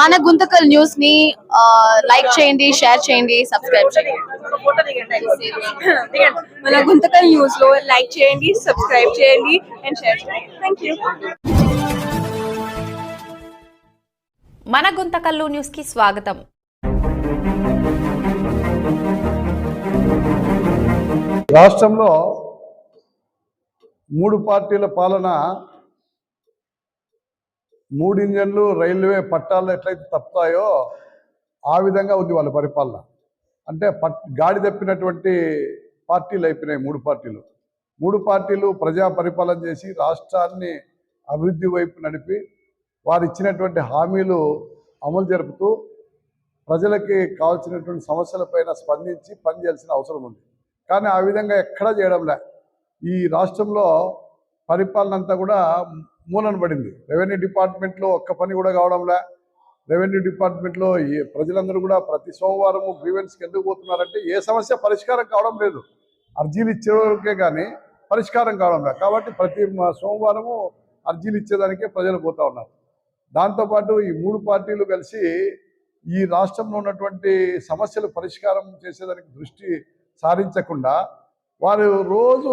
మన గుంతకల్ న్యూస్ ని లైక్ చేయండి, షేర్ చేయండి, సబ్స్క్రైబ్ చేయండి. మన గుంతకల్ న్యూస్ లో లైక్ చేయండి, సబ్స్క్రైబ్ చేయండి అండ్ షేర్ చేయండి. థాంక్యూ. మన గుంతకల్లు న్యూస్ కి స్వాగతం. రాష్ట్రంలో 3 పార్టీల పాలన, 3 ఇంజన్లు రైల్వే పట్టాలు ఎట్లయితే తప్పుతాయో ఆ విధంగా ఉంది వాళ్ళ పరిపాలన. అంటే గాడి తప్పినటువంటి పార్టీలు అయిపోయినాయి 3 పార్టీలు. 3 పార్టీలు ప్రజా పరిపాలన చేసి రాష్ట్రాన్ని అభివృద్ధి వైపు నడిపి వారు ఇచ్చినటువంటి హామీలు అమలు జరుపుతూ ప్రజలకి కావాల్సినటువంటి సమస్యలపైన స్పందించి పనిచేయాల్సిన అవసరం ఉంది. కానీ ఆ విధంగా ఎక్కడా చేయడంలే. ఈ రాష్ట్రంలో పరిపాలన అంతా కూడా మూలన పడింది. రెవెన్యూ డిపార్ట్మెంట్లో ఒక్క పని కూడా కావడంలే. రెవెన్యూ డిపార్ట్మెంట్లో ప్రజలందరూ కూడా ప్రతి సోమవారము గ్రీవెన్స్కి ఎందుకు పోతున్నారంటే ఏ సమస్య పరిష్కారం కావడం లేదు. అర్జీలు ఇచ్చేవరకే కానీ పరిష్కారం కావడం లేదు. కాబట్టి ప్రతి సోమవారము అర్జీలు ఇచ్చేదానికే ప్రజలు పోతూ ఉన్నారు. దాంతోపాటు ఈ 3 పార్టీలు కలిసి ఈ రాష్ట్రంలో ఉన్నటువంటి సమస్యలు పరిష్కారం చేసేదానికి దృష్టి సారించకుండా వారు రోజు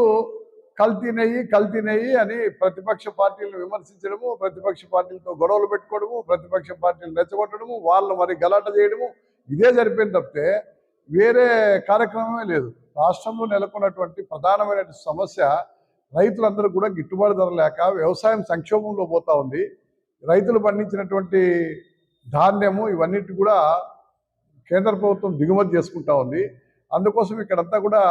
కల్తీనెయ్యి అని ప్రతిపక్ష పార్టీలను విమర్శించడము, ప్రతిపక్ష పార్టీలతో గొడవలు పెట్టుకోవడము, ప్రతిపక్ష పార్టీలు రెచ్చగొట్టడము, వాళ్ళు మరి గలాట చేయడము, ఇదే జరిపోయింది తప్పితే వేరే కార్యక్రమమే లేదు. రాష్ట్రంలో నెలకొన్నటువంటి ప్రధానమైన సమస్య రైతులందరూ కూడా గిట్టుబాటు ధర లేక వ్యవసాయం సంక్షోభంలో పోతూ ఉంది. రైతులు పండించినటువంటి ధాన్యము ఇవన్నిటి కూడా కేంద్ర ప్రభుత్వం దిగుమతి చేసుకుంటా ఉంది. అందుకోసం ఇక్కడంతా కూడా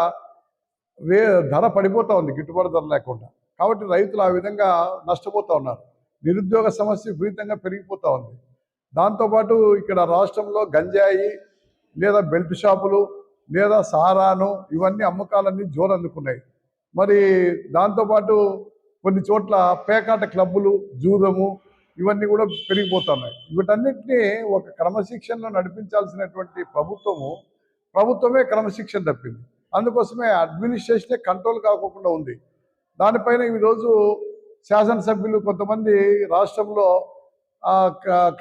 ధర పడిపోతూ ఉంది గిట్టుబాటు ధర లేకుండా. కాబట్టి రైతులు ఆ విధంగా నష్టపోతూ ఉన్నారు. నిరుద్యోగ సమస్య విపరీతంగా పెరిగిపోతూ ఉంది. దాంతోపాటు ఇక్కడ రాష్ట్రంలో గంజాయి లేదా బెల్ట్ షాపులు లేదా సారాను ఇవన్నీ అమ్మకాలన్నీ జోరందుకున్నాయి. మరి దాంతోపాటు కొన్ని చోట్ల పేకాట క్లబ్బులు, జూదము ఇవన్నీ కూడా పెరిగిపోతున్నాయి. వీటన్నిటినీ ఒక క్రమశిక్షణలో నడిపించాల్సినటువంటి ప్రభుత్వమే క్రమశిక్షణ తప్పింది. అందుకోసమే అడ్మినిస్ట్రేషనే కంట్రోల్ కాకుండా ఉంది. దానిపైన ఈరోజు శాసనసభ్యులు కొంతమంది రాష్ట్రంలో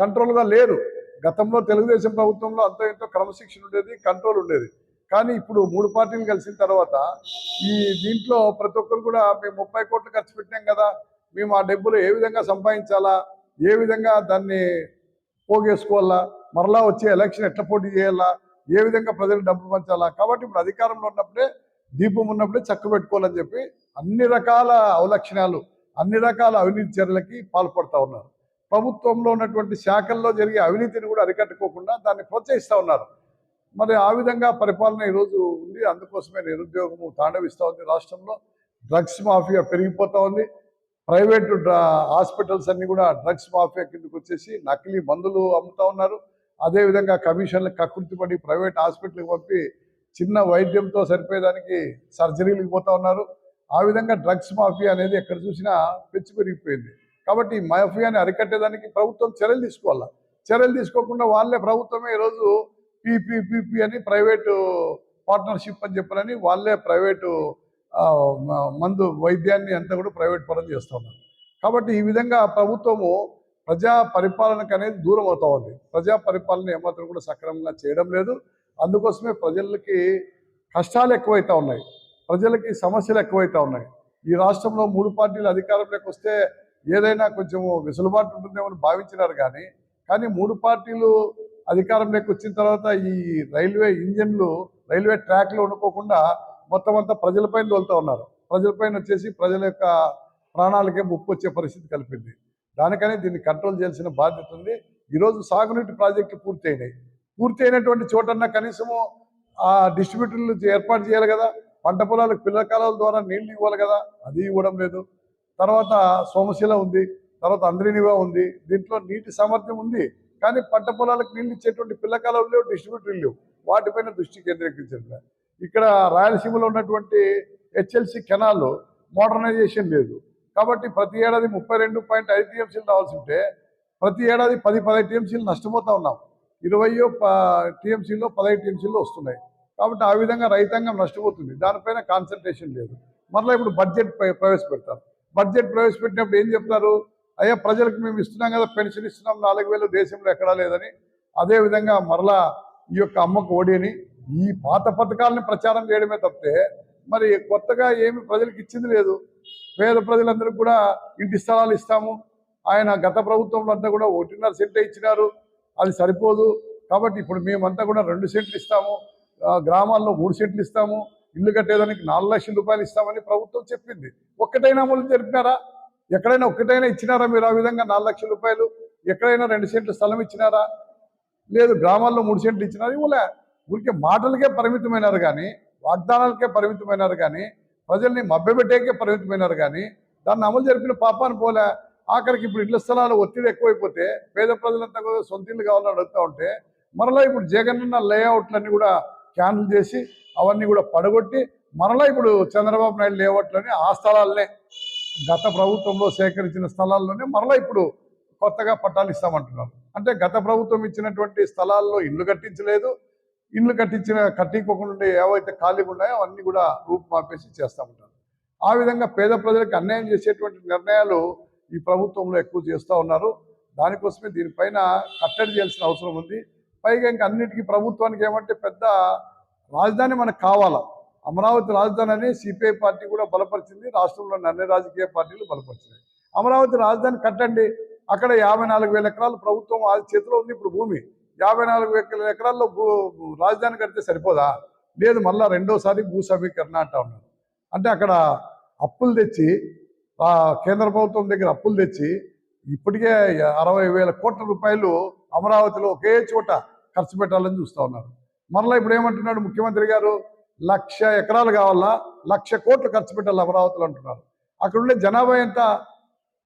కంట్రోల్గా లేరు. గతంలో తెలుగుదేశం ప్రభుత్వంలో అంత ఎంతో క్రమశిక్షణ ఉండేది, కంట్రోల్ ఉండేది. కానీ ఇప్పుడు 3 పార్టీలు కలిసిన తర్వాత దీంట్లో ప్రతి ఒక్కరు కూడా మేము 30 కోట్లు ఖర్చు పెట్టాం కదా, మేము ఆ డబ్బులు ఏ విధంగా సంపాదించాలా, ఏ విధంగా దాన్ని పోగేసుకోవాలా, మరలా వచ్చే ఎలక్షన్ ఎట్లా పోటీ చేయాలా, ఏ విధంగా ప్రజలు డబ్బు పంచాలా. కాబట్టి ఇప్పుడు అధికారంలో ఉన్నప్పుడే, దీపం ఉన్నప్పుడే చక్క పెట్టుకోవాలని చెప్పి అన్ని రకాల అవలక్షణాలు, అన్ని రకాల అవినీతి చర్యలకి పాల్పడుతూ ఉన్నారు. ప్రభుత్వంలో ఉన్నటువంటి శాఖల్లో జరిగే అవినీతిని కూడా అరికట్టుకోకుండా దాన్ని ప్రోత్సహిస్తూ ఉన్నారు. మరి ఆ విధంగా పరిపాలన ఈరోజు ఉంది. అందుకోసమే నిరుద్యోగము తాండవిస్తూ ఉంది. రాష్ట్రంలో డ్రగ్స్ మాఫియా పెరిగిపోతూ ఉంది. ప్రైవేటు హాస్పిటల్స్ అన్నీ కూడా డ్రగ్స్ మాఫియా కిందకు వచ్చేసి నకిలీ మందులు అమ్ముతూ ఉన్నారు. అదేవిధంగా కమిషన్లకు కకృతిపడి ప్రైవేట్ హాస్పిటల్కి పంపి చిన్న వైద్యంతో సరిపోయేదానికి సర్జరీలకు పోతూ ఉన్నారు. ఆ విధంగా డ్రగ్స్ మాఫియా అనేది ఎక్కడ చూసినా పెంచి పెరిగిపోయింది. కాబట్టి ఈ మాఫియాని అరికట్టేదానికి ప్రభుత్వం చర్యలు తీసుకోవాలి. చర్యలు తీసుకోకుండా వాళ్ళే ప్రభుత్వమే ఈరోజు పీపీ అని ప్రైవేటు పార్ట్నర్షిప్ అని చెప్పాలని వాళ్ళే ప్రైవేటు మందు వైద్యాన్ని అంతా కూడా ప్రైవేట్ పరం చేస్తూ ఉన్నారు. కాబట్టి ఈ విధంగా ప్రభుత్వము ప్రజా పరిపాలనకు అనేది దూరం అవుతా ఉంది. ప్రజా పరిపాలన ఏమాత్రం కూడా సక్రమంగా చేయడం లేదు. అందుకోసమే ప్రజలకి కష్టాలు ఎక్కువైతా ఉన్నాయి, ప్రజలకి సమస్యలు ఎక్కువైతా ఉన్నాయి. ఈ రాష్ట్రంలో 3 పార్టీలు అధికారంలోకి వస్తే ఏదైనా కొంచెము వెసులుబాటు ఉంటుందేమని భావించినారు. కానీ 3 పార్టీలు అధికారంలోకి వచ్చిన తర్వాత ఈ రైల్వే ఇంజన్లు రైల్వే ట్రాక్లో ఉండుకోకుండా మొత్తం అంతా ప్రజలపైన తోలుతూ ఉన్నారు. ప్రజలపైన వచ్చేసి ప్రజల యొక్క ప్రాణాలకే ముప్పు వచ్చే పరిస్థితి కలిపింది. దానికనే దీన్ని కంట్రోల్ చేయాల్సిన బాధ్యత ఉంది. ఈరోజు సాగునీటి ప్రాజెక్టులు పూర్తి అయినటువంటి చోటన్నా కనీసము ఆ డిస్ట్రిబ్యూటర్లు ఏర్పాటు చేయాలి కదా. పంట పొలాలకు పిల్ల కాలాల ద్వారా నీళ్లు ఇవ్వాలి కదా, అది ఇవ్వడం లేదు. తర్వాత సోమశిల ఉంది, తర్వాత అంద్రినివా ఉంది. దీంట్లో నీటి సామర్థ్యం ఉంది, కానీ పంట పొలాలకు నీళ్ళు ఇచ్చేటువంటి పిల్ల కాలాలు లేవు, డిస్ట్రిబ్యూటర్లు లేవు. వాటిపైన దృష్టి కేంద్రీకరించారు. ఇక్కడ రాయలసీమలో ఉన్నటువంటి హెచ్ఎల్సి కెనాల్ మోడర్నైజేషన్ లేదు. కాబట్టి ప్రతి ఏడాది 32.5 టీఎంసీలు రావాల్సి ఉంటే ప్రతి ఏడాది 10-15 టీఎంసీలు నష్టపోతూ ఉన్నాం. 20 టీఎంసీలో 15 టీఎంసీలు వస్తున్నాయి. కాబట్టి ఆ విధంగా రైతాంగం నష్టపోతుంది. దానిపైన కాన్సన్ట్రేషన్ లేదు. మరలా ఇప్పుడు బడ్జెట్ ప్రవేశపెడతారు. బడ్జెట్ ప్రవేశపెట్టినప్పుడు ఏం చెప్తారు, అయ్యా ప్రజలకు మేము ఇస్తున్నాం కదా, పెన్షన్ ఇస్తున్నాం 4,000 దేశంలో ఎక్కడా లేదని. అదేవిధంగా మరలా ఈ యొక్క అమ్మకు ఓడిని ఈ పాత పథకాలని ప్రచారం చేయడమే తప్పితే మరి కొత్తగా ఏమి ప్రజలకు ఇచ్చింది లేదు. పేద ప్రజలందరికీ కూడా ఇంటి స్థలాలు ఇస్తాము, ఆయన గత ప్రభుత్వంలో అంతా కూడా 1.5 సెంటే ఇచ్చినారు, అది సరిపోదు కాబట్టి ఇప్పుడు మేమంతా కూడా 2 సెంట్లు ఇస్తాము, గ్రామాల్లో 3 సెంట్లు ఇస్తాము, ఇల్లు కట్టేదానికి 4 లక్షల రూపాయలు ఇస్తామని ప్రభుత్వం చెప్పింది. ఒక్కటైనా అమలు జరిపినారా? ఎక్కడైనా ఒక్కటైనా ఇచ్చినారా మీరు? ఆ విధంగా 4 లక్షల రూపాయలు ఎక్కడైనా 2 సెంట్లు స్థలం ఇచ్చినారా? లేదు. గ్రామాల్లో 3 సెంట్లు ఇచ్చినారు, ఇవ్వలే. ఊరికే మాటలకే పరిమితమైనారు కానీ, వాగ్దానాలకే పరిమితమైనారు కానీ, ప్రజల్ని మభ్యపెట్టేకే పరిమితమైనారు కానీ దాన్ని అమలు జరిపిన పాపాన్ని పోలే. ఆఖరికి ఇప్పుడు ఇళ్ల స్థలాలు ఒత్తిడి ఎక్కువైపోతే పేద ప్రజలంతా కూడా సొంత ఇల్లు కావాలని అడుగుతూ ఉంటే మరలా ఇప్పుడు జగనన్న లేఅవుట్లన్నీ కూడా క్యాన్సిల్ చేసి అవన్నీ కూడా పడగొట్టి మరలా ఇప్పుడు చంద్రబాబు నాయుడు లేఅవుట్లని ఆ స్థలాలనే గత ప్రభుత్వంలో సేకరించిన స్థలాల్లోనే మరలా ఇప్పుడు కొత్తగా పట్టాలు ఇస్తామంటున్నారు. అంటే గత ప్రభుత్వం ఇచ్చినటువంటి స్థలాల్లో ఇల్లు కట్టించలేదు, ఇల్లు కట్టించుకోకుండా ఏవైతే ఖాళీగా ఉన్నాయో అవన్నీ కూడా రూపుమాపేసి చేస్తామంటారు. ఆ విధంగా పేద ప్రజలకు అన్యాయం చేసేటువంటి నిర్ణయాలు ఈ ప్రభుత్వంలో ఎక్కువ చేస్తూ ఉన్నారు. దానికోసమే దీనిపైన కట్టడి చేయాల్సిన అవసరం ఉంది. పైగా ఇంకా అన్నిటికీ ప్రభుత్వానికి ఏమంటే పెద్ద రాజధాని మనకు కావాలా, అమరావతి రాజధాని అని సిపిఐ పార్టీ కూడా బలపరిచింది, రాష్ట్రంలోని అన్ని రాజకీయ పార్టీలు బలపరిచినాయి. అమరావతి రాజధాని కట్టండి, అక్కడ 54,000 ఎకరాలు ప్రభుత్వం చేతిలో ఉంది. ఇప్పుడు భూమి 54,000 ఎకరాల్లో రాజధాని కడితే సరిపోదా? లేదు, మళ్ళీ రెండోసారి భూ సమీకరణ అంటా ఉన్నారు. అంటే అక్కడ అప్పులు తెచ్చి కేంద్ర ప్రభుత్వం దగ్గర అప్పులు తెచ్చి ఇప్పటికే 60,000 కోట్ల రూపాయలు అమరావతిలో ఒకే చోట ఖర్చు పెట్టాలని చూస్తూ ఉన్నారు. మరలా ఇప్పుడు ఏమంటున్నాడు ముఖ్యమంత్రి గారు, 1,00,000 ఎకరాలు కావాలా, 1,00,000 కోట్లు ఖర్చు పెట్టాలి అమరావతిలో అంటున్నారు. అక్కడ ఉండే జనాభా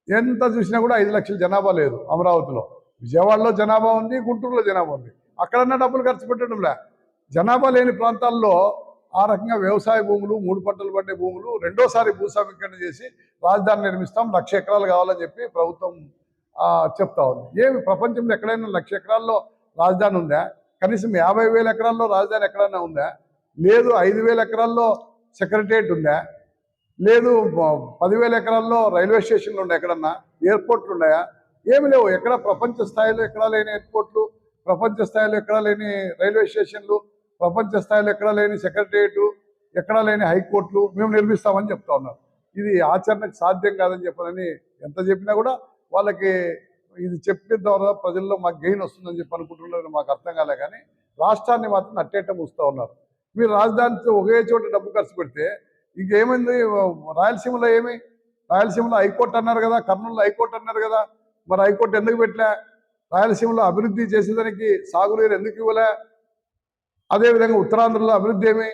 ఎంత చూసినా కూడా 5 లక్షల జనాభా లేదు అమరావతిలో. విజయవాడలో జనాభా ఉంది, గుంటూరులో జనాభా ఉంది. అక్కడన్నా డబ్బులు ఖర్చు పెట్టడంలే. జనాభా లేని ప్రాంతాల్లో ఆ రకంగా వ్యవసాయ భూములు, 3 పంటలు పండే భూములు రెండోసారి భూ సమీకరణ చేసి రాజధాని నిర్మిస్తాం, 1,00,000 ఎకరాలు కావాలని చెప్పి ప్రభుత్వం చెప్తా ఉంది. ఏమి ప్రపంచంలో ఎక్కడైనా 1,00,000 ఎకరాల్లో రాజధాని ఉందా? కనీసం 50,000 ఎకరాల్లో రాజధాని ఎక్కడైనా ఉందా? లేదు. 5,000 ఎకరాల్లో సెక్రటరియట్ ఉందా? లేదు. 10,000 ఎకరాల్లో రైల్వే స్టేషన్లు ఉన్నాయి, ఎక్కడన్నా ఎయిర్పోర్ట్లు ఉన్నాయా? ఏమి లేవు. ఎక్కడ ప్రపంచ స్థాయిలో ఎక్కడా లేని ఎయిర్పోర్ట్లు, ప్రపంచ స్థాయిలో ఎక్కడా లేని రైల్వే స్టేషన్లు, ప్రపంచ స్థాయిలో ఎక్కడా లేని సెక్రటరియట్, ఎక్కడా లేని హైకోర్టులు మేము నిర్మిస్తామని చెప్తా ఉన్నారు. ఇది ఆచరణకు సాధ్యం కాదని చెప్పాలని ఎంత చెప్పినా కూడా వాళ్ళకి ఇది చెప్పిన ద్వారా ప్రజల్లో మాకు గెయిన్ వస్తుందని చెప్పి అనుకుంటున్నారు. మాకు అర్థం కాలే కానీ రాష్ట్రాన్ని మాత్రం నట్టేట మూస్తూ ఉన్నారు. మీరు రాజధానితో ఒకే చోట డబ్బు ఖర్చు పెడితే ఇంకేమైంది? రాయలసీమలో ఏమి? రాయలసీమలో హైకోర్టు అన్నారు కదా, కర్నూలులో హైకోర్టు అన్నారు కదా, మరి హైకోర్టు ఎందుకు పెట్టలే? రాయలసీమలో అభివృద్ధి చేసేదానికి సాగునీరు ఎందుకు ఇవ్వలే? అదేవిధంగా ఉత్తరాంధ్రలో అభివృద్ధి ఏమి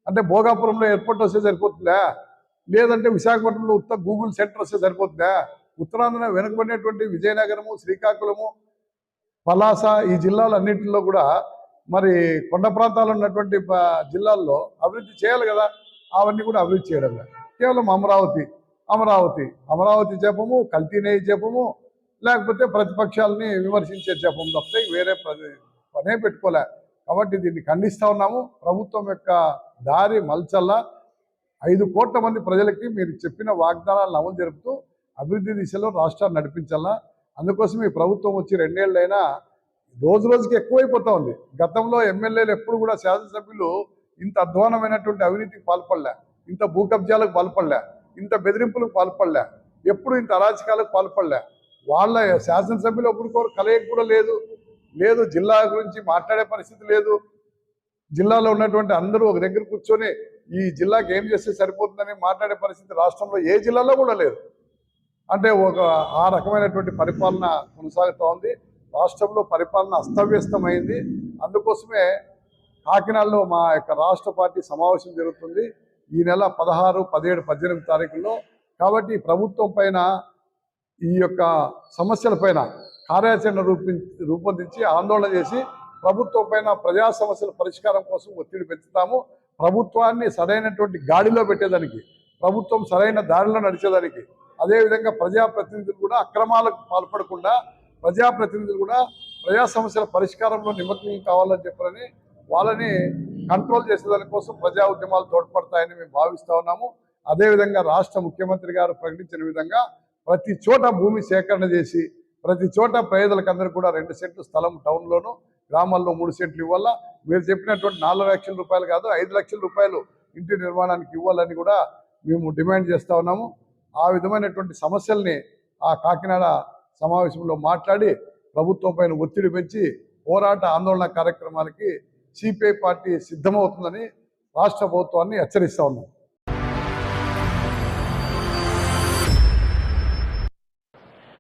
అంటే భోగాపురంలో ఎయిర్పోర్ట్ వస్తే సరిపోతుందా? లేదంటే విశాఖపట్నంలో గూగుల్ సెంటర్ వస్తే సరిపోతుందా? ఉత్తరాంధ్ర వెనుకబడినటువంటి విజయనగరము, శ్రీకాకుళము, పలాస ఈ జిల్లాలన్నింటిలో కూడా మరి కొండ ప్రాంతాల్లో ఉన్నటువంటి జిల్లాల్లో అభివృద్ధి చేయాలి కదా, అవన్నీ కూడా అభివృద్ధి చేయడం లేదు. కేవలం అమరావతి చెప్పము, కల్తీనే చెప్పము, లేకపోతే ప్రతిపక్షాలని విమర్శించే చెప్పము తప్పితే వేరే పనే పెట్టుకోలే. కాబట్టి దీన్ని ఖండిస్తూ ఉన్నాము. ప్రభుత్వం యొక్క దారి మల్చల్లా 5 కోట్ల మంది ప్రజలకి మీరు చెప్పిన వాగ్దానాలను అమలు జరుపుతూ అభివృద్ధి దిశలో రాష్ట్రాన్ని నడిపించాలా. అందుకోసం ఈ ప్రభుత్వం వచ్చి 2 ఏళ్ళైనా రోజు రోజుకి ఎక్కువైపోతూ ఉంది. గతంలో ఎమ్మెల్యేలు ఎప్పుడు కూడా శాసనసభ్యులు ఇంత అధ్వానమైనటువంటి అవినీతికి పాల్పడలే, ఇంత భూ కబ్జాలకు పాల్పడలే, ఇంత బెదిరింపులకు పాల్పడలే, ఎప్పుడు ఇంత అరాచకాలకు పాల్పడలే. వాళ్ళ శాసనసభ్యులు ఒకరికొకరు కలయిక కూడా లేదు. జిల్లా గురించి మాట్లాడే పరిస్థితి లేదు. జిల్లాలో ఉన్నటువంటి అందరూ ఒక దగ్గర కూర్చొని ఈ జిల్లాకి ఏం చేస్తే సరిపోతుందని మాట్లాడే పరిస్థితి రాష్ట్రంలో ఏ జిల్లాలో కూడా లేదు. అంటే ఆ రకమైనటువంటి పరిపాలన కొనసాగుతూ ఉంది. రాష్ట్రంలో పరిపాలన అస్తవ్యస్తమైంది. అందుకోసమే కాకినాడలో మా యొక్క రాష్ట్ర పార్టీ సమావేశం జరుగుతుంది ఈ నెల 16, 17, 18 తారీఖుల్లో. కాబట్టి ప్రభుత్వం పైన ఈ యొక్క సమస్యలపైన కార్యాచరణ రూపొందించి ఆందోళన చేసి ప్రభుత్వం పైన ప్రజా సమస్యల పరిష్కారం కోసం ఒత్తిడి పెంచుతాము. ప్రభుత్వాన్ని సరైనటువంటి గాడిలో పెట్టేదానికి, ప్రభుత్వం సరైన దారిలో నడిచేదానికి, అదేవిధంగా ప్రజాప్రతినిధులు కూడా అక్రమాలకు పాల్పడకుండా ప్రజాప్రతినిధులు కూడా ప్రజా సమస్యల పరిష్కారంలో నిమగ్నం కావాలని చెప్పాలని వాళ్ళని కంట్రోల్ చేసేదానికోసం ప్రజా ఉద్యమాలు తోడ్పడతాయని మేము భావిస్తూ ఉన్నాము. అదేవిధంగా రాష్ట్ర ముఖ్యమంత్రి గారు ప్రకటించిన విధంగా ప్రతి చోట భూమి సేకరణ చేసి ప్రతి చోట పేదలకందరూ కూడా 2 సెంట్లు స్థలం టౌన్లోను గ్రామాల్లో 3 సెంట్లు ఇవ్వాలా. మీరు చెప్పినటువంటి 4 లక్షల రూపాయలు కాదు 5 లక్షల రూపాయలు ఇంటి నిర్మాణానికి ఇవ్వాలని కూడా మేము డిమాండ్ చేస్తూ ఉన్నాము. ఆ విధమైనటువంటి సమస్యల్ని ఆ కాకినాడ సమావేశంలో మాట్లాడి ప్రభుత్వం పైన ఒత్తిడి పెంచి పోరాట ఆందోళన కార్యక్రమాలకి సిపిఐ పార్టీ సిద్ధమవుతుందని రాష్ట్ర ప్రభుత్వాన్ని హెచ్చరిస్తా ఉన్నాం.